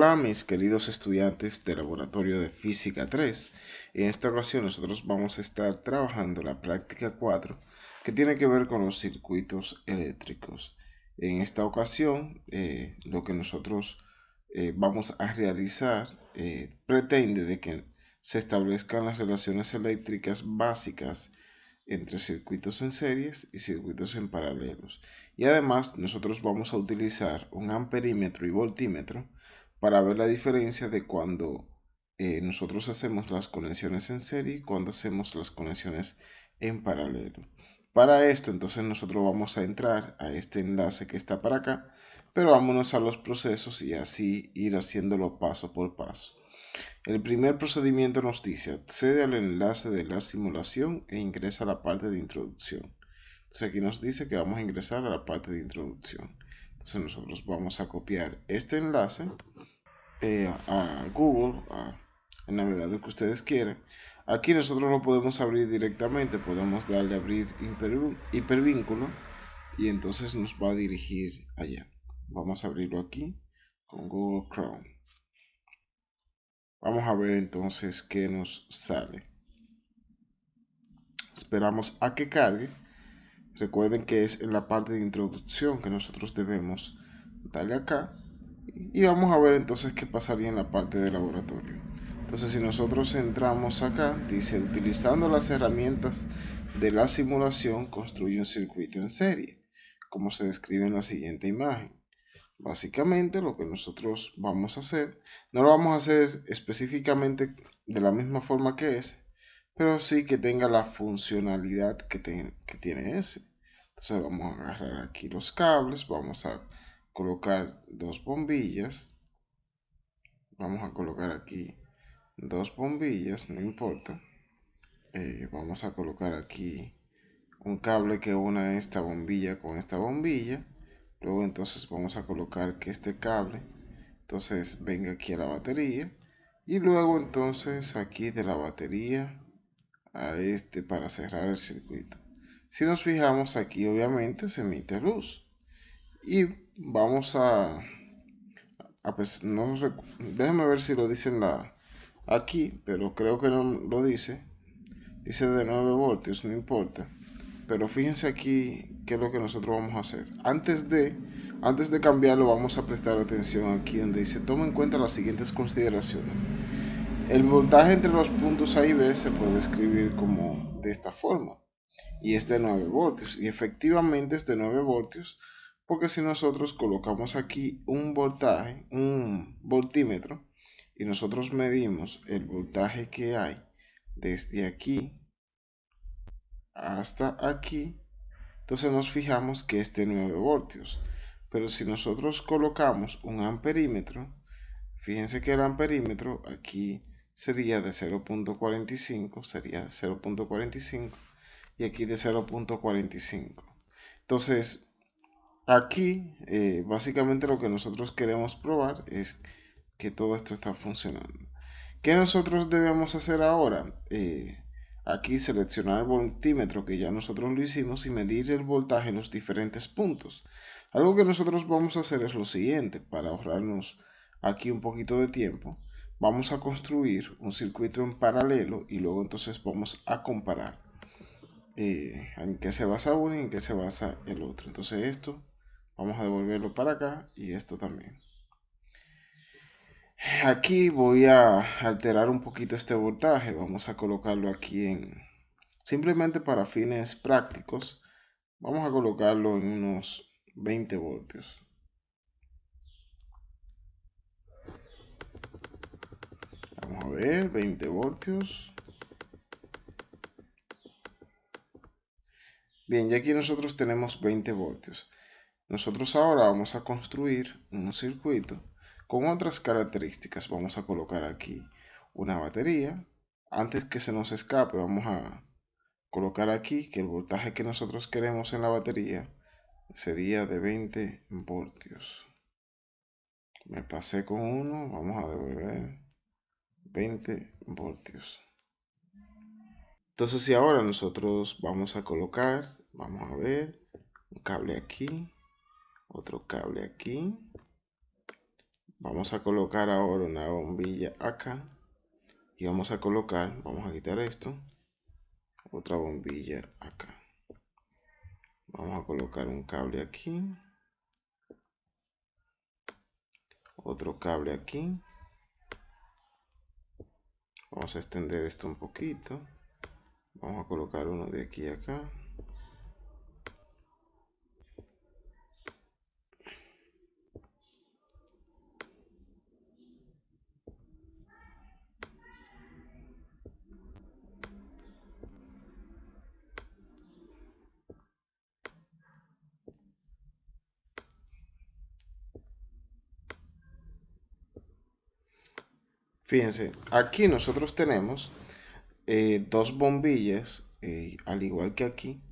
Hola mis queridos estudiantes del laboratorio de Física 3. En esta ocasión nosotros vamos a estar trabajando la práctica 4 que tiene que ver con los circuitos eléctricos. En esta ocasión lo que nosotros vamos a realizar pretende de que se establezcan las relaciones eléctricas básicas entre circuitos en series y circuitos en paralelos. Y además nosotros vamos a utilizar un amperímetro y voltímetro para ver la diferencia de cuando nosotros hacemos las conexiones en serie y cuando hacemos las conexiones en paralelo. Para esto entonces nosotros vamos a entrar a este enlace que está para acá, pero vámonos a los procesos y así ir haciéndolo paso por paso. El primer procedimiento nos dice: accede al enlace de la simulación e ingresa a la parte de introducción. Entonces aquí nos dice que vamos a ingresar a la parte de introducción. Entonces nosotros vamos a copiar este enlace a Google, al navegador que ustedes quieran. Aquí nosotros lo podemos abrir directamente, podemos darle a abrir hipervínculo y entonces nos va a dirigir allá. Vamos a abrirlo aquí con Google Chrome. Vamos a ver entonces qué nos sale. Esperamos a que cargue. Recuerden que es en la parte de introducción que nosotros debemos darle acá. Y vamos a ver entonces qué pasaría en la parte de laboratorio. Entonces si nosotros entramos acá, dice: utilizando las herramientas de la simulación, construye un circuito en serie, como se describe en la siguiente imagen. Básicamente lo que nosotros vamos a hacer, no lo vamos a hacer específicamente de la misma forma que ese, pero sí que tenga la funcionalidad que tiene ese. Entonces vamos a agarrar aquí los cables, vamos a colocar dos bombillas, vamos a colocar aquí dos bombillas, no importa. Vamos a colocar aquí un cable que una esta bombilla con esta bombilla. Luego entonces vamos a colocar que este cable entonces venga aquí a la batería y luego entonces aquí de la batería a este para cerrar el circuito. Si nos fijamos aquí obviamente se emite luz y vamos no, déjenme ver si lo dice aquí, pero creo que no lo dice. Dice de 9 voltios, no importa. Pero fíjense aquí qué es lo que nosotros vamos a hacer. Antes de cambiarlo, vamos a prestar atención aquí donde dice: toma en cuenta las siguientes consideraciones. El voltaje entre los puntos A y B se puede escribir como de esta forma. Y es de 9 voltios. Y efectivamente es de 9 voltios. Porque si nosotros colocamos aquí un voltímetro, y nosotros medimos el voltaje que hay desde aquí hasta aquí, entonces nos fijamos que es de 9 voltios. Pero si nosotros colocamos un amperímetro, fíjense que el amperímetro aquí sería de 0.45, sería 0.45 y aquí de 0.45. Entonces aquí básicamente lo que nosotros queremos probar es que todo esto está funcionando. ¿Qué nosotros debemos hacer ahora? Aquí seleccionar el voltímetro, que ya nosotros lo hicimos, y medir el voltaje en los diferentes puntos. Algo que nosotros vamos a hacer es lo siguiente: para ahorrarnos aquí un poquito de tiempo, vamos a construir un circuito en paralelo y luego entonces vamos a comparar en qué se basa uno y en qué se basa el otro. Entonces esto vamos a devolverlo para acá y esto también. Aquí voy a alterar un poquito este voltaje. Vamos a colocarlo aquí simplemente para fines prácticos. Vamos a colocarlo en unos 20 voltios. Vamos a ver, 20 voltios. Bien, ya aquí nosotros tenemos 20 voltios. Nosotros ahora vamos a construir un circuito con otras características. Vamos a colocar aquí una batería. Antes que se nos escape, vamos a colocar aquí que el voltaje que nosotros queremos en la batería sería de 20 voltios. Me pasé con uno, vamos a devolver 20 voltios. Entonces si ahora nosotros vamos a colocar, vamos a ver, un cable aquí, otro cable aquí, Vamos a colocar ahora una bombilla acá y vamos a quitar esto, otra bombilla acá. Vamos a colocar un cable aquí, otro cable aquí. Vamos a extender esto un poquito. Vamos a colocar uno de aquí a acá. Fíjense, aquí nosotros tenemos dos bombillas, al igual que aquí.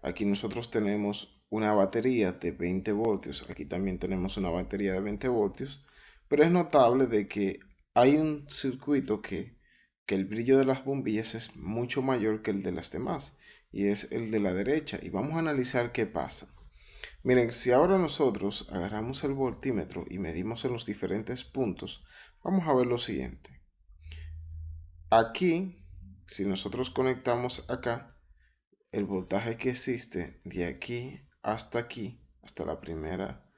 Aquí nosotros tenemos una batería de 20 voltios. Aquí también tenemos una batería de 20 voltios. Pero es notable de que hay un circuito que el brillo de las bombillas es mucho mayor que el de las demás. Y es el de la derecha. Y vamos a analizar qué pasa. Miren, si ahora nosotros agarramos el voltímetro y medimos en los diferentes puntos, vamos a ver lo siguiente. Aquí, si nosotros conectamos acá, el voltaje que existe de aquí, hasta la primera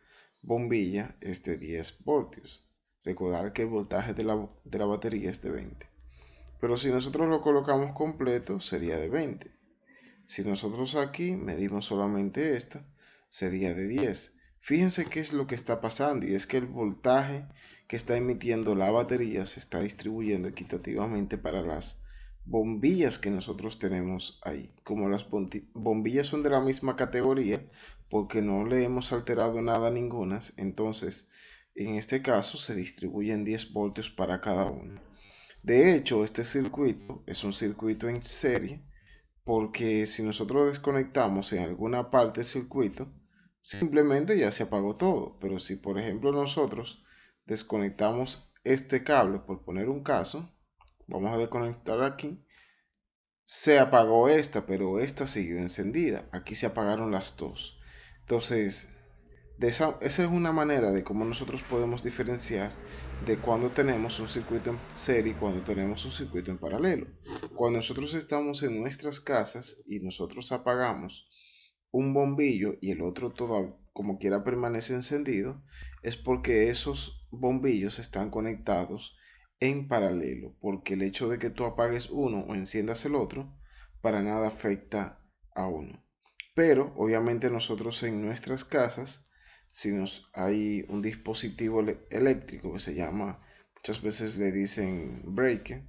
bombilla, es de 10 voltios. Recordar que el voltaje de la batería es de 20. Pero si nosotros lo colocamos completo, sería de 20. Si nosotros aquí medimos solamente esta, sería de 10. Fíjense qué es lo que está pasando, y es que el voltaje que está emitiendo la batería se está distribuyendo equitativamente para las bombillas que nosotros tenemos ahí. Como las bombillas son de la misma categoría, porque no le hemos alterado nada a ninguna, entonces en este caso se distribuyen 10 voltios para cada una. De hecho, este circuito es un circuito en serie, porque si nosotros desconectamos en alguna parte del circuito, simplemente ya se apagó todo. Pero si por ejemplo nosotros desconectamos este cable, por poner un caso, vamos a desconectar aquí, se apagó esta, pero esta siguió encendida. Aquí se apagaron las dos. Entonces, esa es una manera de cómo nosotros podemos diferenciar de cuando tenemos un circuito en serie y cuando tenemos un circuito en paralelo. Cuando nosotros estamos en nuestras casas y nosotros apagamos un bombillo y el otro todo como quiera permanece encendido, es porque esos bombillos están conectados en paralelo, porque el hecho de que tú apagues uno o enciendas el otro para nada afecta a uno. Pero obviamente nosotros en nuestras casas, si hay un dispositivo eléctrico que se llama, muchas veces le dicen breaker,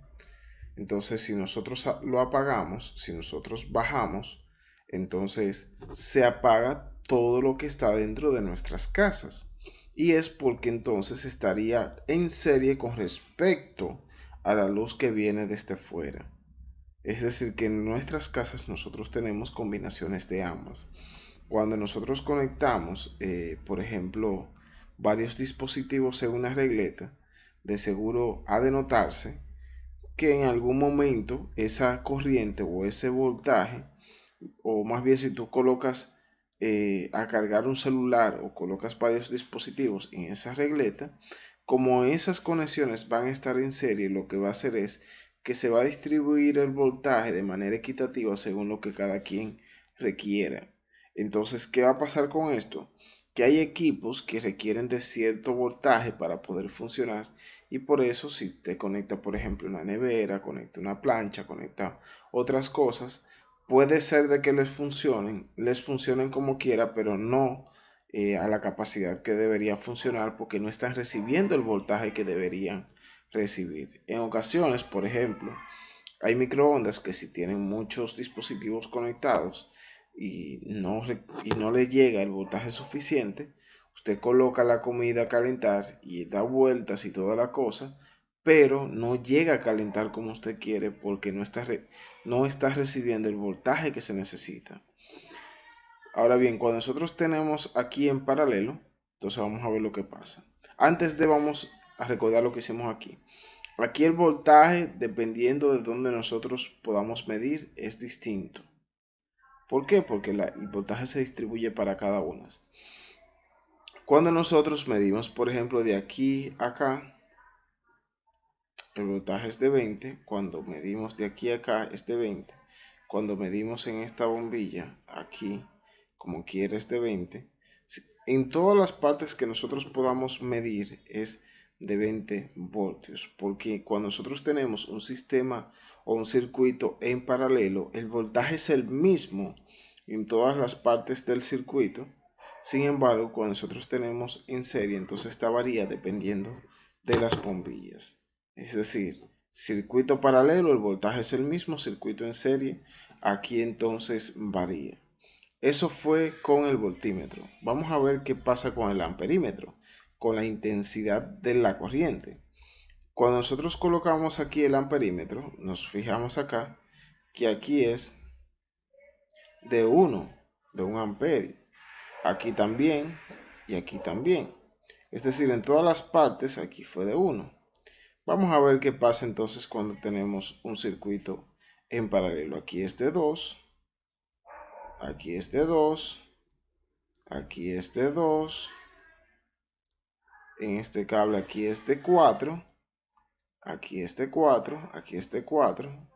entonces si nosotros lo apagamos, si nosotros bajamos, entonces se apaga todo lo que está dentro de nuestras casas. Y es porque entonces estaría en serie con respecto a la luz que viene desde fuera. Es decir, que en nuestras casas nosotros tenemos combinaciones de ambas. Cuando nosotros conectamos, por ejemplo, varios dispositivos en una regleta, de seguro ha de notarse que en algún momento esa corriente o ese voltaje, o más bien si tú colocas a cargar un celular o colocas varios dispositivos en esa regleta, como esas conexiones van a estar en serie, lo que va a hacer es que se va a distribuir el voltaje de manera equitativa según lo que cada quien requiera. Entonces, ¿qué va a pasar con esto? Que hay equipos que requieren de cierto voltaje para poder funcionar, y por eso si te conecta por ejemplo una nevera, conecta una plancha, conecta otras cosas, puede ser de que les funcionen como quiera, pero no a la capacidad que debería funcionar, porque no están recibiendo el voltaje que deberían recibir. En ocasiones, por ejemplo, hay microondas que si tienen muchos dispositivos conectados y no le llega el voltaje suficiente, usted coloca la comida a calentar y da vueltas y toda la cosa, pero no llega a calentar como usted quiere porque no está recibiendo el voltaje que se necesita. Ahora bien, cuando nosotros tenemos aquí en paralelo, entonces vamos a ver lo que pasa. Vamos a recordar lo que hicimos aquí. Aquí el voltaje, dependiendo de donde nosotros podamos medir, es distinto. ¿Por qué? Porque el voltaje se distribuye para cada una. Cuando nosotros medimos, por ejemplo, de aquí a acá, el voltaje es de 20. Cuando medimos de aquí a acá es de 20. Cuando medimos en esta bombilla, aquí, como quiera es de 20. En todas las partes que nosotros podamos medir es de 20 voltios, porque cuando nosotros tenemos un sistema o un circuito en paralelo, el voltaje es el mismo en todas las partes del circuito. Sin embargo, cuando nosotros tenemos en serie, entonces esta varía dependiendo de las bombillas. Es decir, circuito paralelo, el voltaje es el mismo, circuito en serie, aquí entonces varía. Eso fue con el voltímetro. Vamos a ver qué pasa con el amperímetro, con la intensidad de la corriente. Cuando nosotros colocamos aquí el amperímetro, nos fijamos acá que aquí es de 1 amperio. Aquí también y aquí también. Es decir, en todas las partes aquí fue de 1. Vamos a ver qué pasa entonces cuando tenemos un circuito en paralelo. Aquí es de 2, aquí es de 2, aquí es de 2, en este cable aquí es de 4, aquí es de 4, aquí es de 4.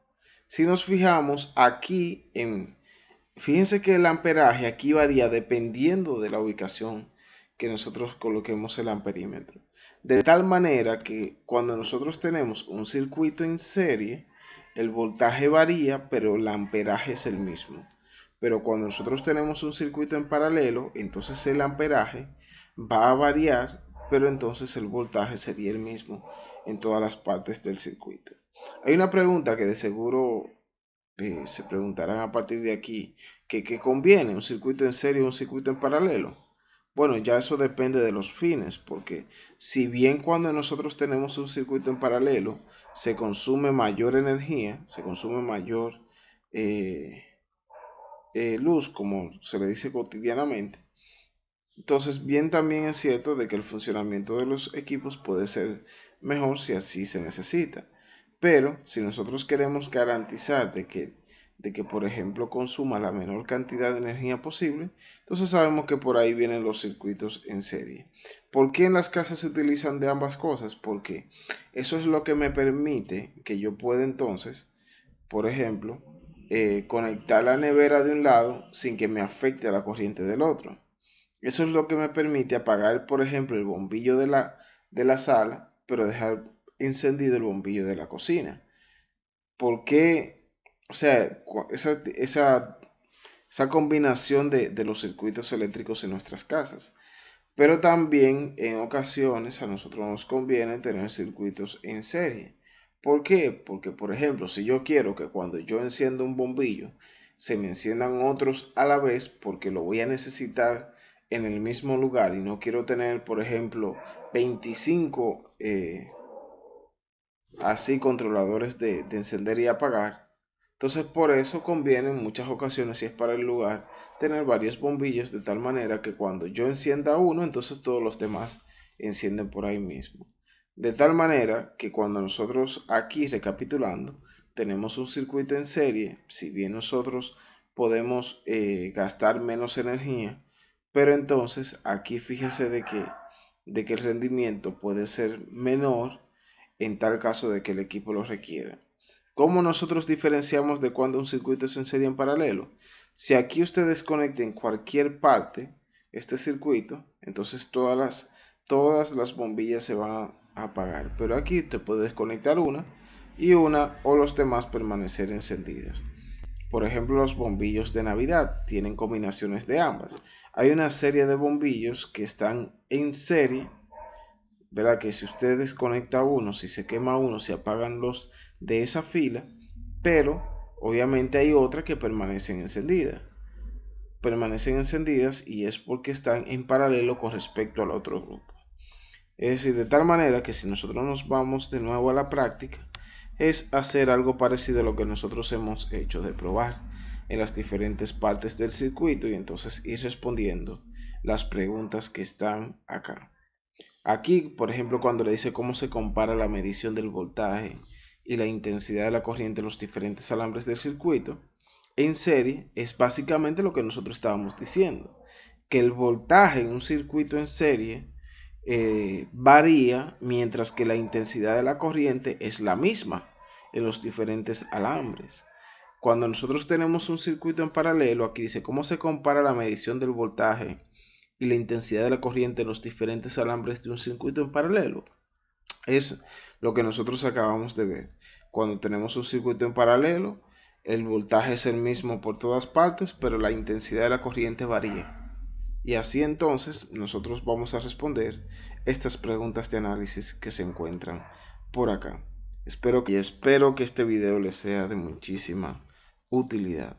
Si nos fijamos aquí fíjense que el amperaje aquí varía dependiendo de la ubicación que nosotros coloquemos el amperímetro. De tal manera que cuando nosotros tenemos un circuito en serie, el voltaje varía, pero el amperaje es el mismo. Pero cuando nosotros tenemos un circuito en paralelo, entonces el amperaje va a variar, pero entonces el voltaje sería el mismo en todas las partes del circuito. Hay una pregunta que de seguro se preguntarán a partir de aquí, ¿qué conviene? ¿Un circuito en serie o un circuito en paralelo? Bueno, ya eso depende de los fines, porque si bien cuando nosotros tenemos un circuito en paralelo se consume mayor energía, se consume mayor luz, como se le dice cotidianamente, entonces bien también es cierto de que el funcionamiento de los equipos puede ser mejor si así se necesita. Pero si nosotros queremos garantizar de que por ejemplo consuma la menor cantidad de energía posible, entonces sabemos que por ahí vienen los circuitos en serie. ¿Por qué en las casas se utilizan de ambas cosas? Porque eso es lo que me permite que yo pueda entonces, por ejemplo, conectar la nevera de un lado sin que me afecte a la corriente del otro. Eso es lo que me permite apagar, por ejemplo, el bombillo de la sala, pero dejar encendido el bombillo de la cocina. ¿Por qué? O sea, esa combinación de los circuitos eléctricos en nuestras casas. Pero también en ocasiones a nosotros nos conviene tener circuitos en serie. ¿Por qué? Porque, por ejemplo, si yo quiero que cuando yo encienda un bombillo se me enciendan otros a la vez porque lo voy a necesitar en el mismo lugar y no quiero tener, por ejemplo, 25 así controladores de encender y apagar. Entonces por eso conviene en muchas ocasiones, si es para el lugar, tener varios bombillos de tal manera que cuando yo encienda uno, entonces todos los demás encienden por ahí mismo. De tal manera que cuando nosotros aquí recapitulando tenemos un circuito en serie, si bien nosotros podemos gastar menos energía, pero entonces aquí fíjense de que el rendimiento puede ser menor en tal caso de que el equipo lo requiera. ¿Cómo nosotros diferenciamos de cuando un circuito es en serie en paralelo? Si aquí usted desconecta en cualquier parte este circuito, entonces todas las bombillas se van a apagar. Pero aquí te puede desconectar una y una o los demás permanecer encendidas. Por ejemplo, los bombillos de Navidad tienen combinaciones de ambas. Hay una serie de bombillos que están en serie. Verá que si usted desconecta uno, si se quema uno, se apagan los de esa fila, pero obviamente hay otra que permanecen encendidas. Permanecen encendidas y es porque están en paralelo con respecto al otro grupo. Es decir, de tal manera que si nosotros nos vamos de nuevo a la práctica, es hacer algo parecido a lo que nosotros hemos hecho de probar en las diferentes partes del circuito y entonces ir respondiendo las preguntas que están acá. Aquí, por ejemplo, cuando le dice cómo se compara la medición del voltaje y la intensidad de la corriente en los diferentes alambres del circuito, en serie es básicamente lo que nosotros estábamos diciendo, que el voltaje en un circuito en serie varía mientras que la intensidad de la corriente es la misma en los diferentes alambres. Cuando nosotros tenemos un circuito en paralelo, aquí dice cómo se compara la medición del voltaje y la intensidad de la corriente en los diferentes alambres de un circuito en paralelo. Es lo que nosotros acabamos de ver. Cuando tenemos un circuito en paralelo, el voltaje es el mismo por todas partes, pero la intensidad de la corriente varía. Y así entonces nosotros vamos a responder estas preguntas de análisis que se encuentran por acá. Espero que este video les sea de muchísima utilidad.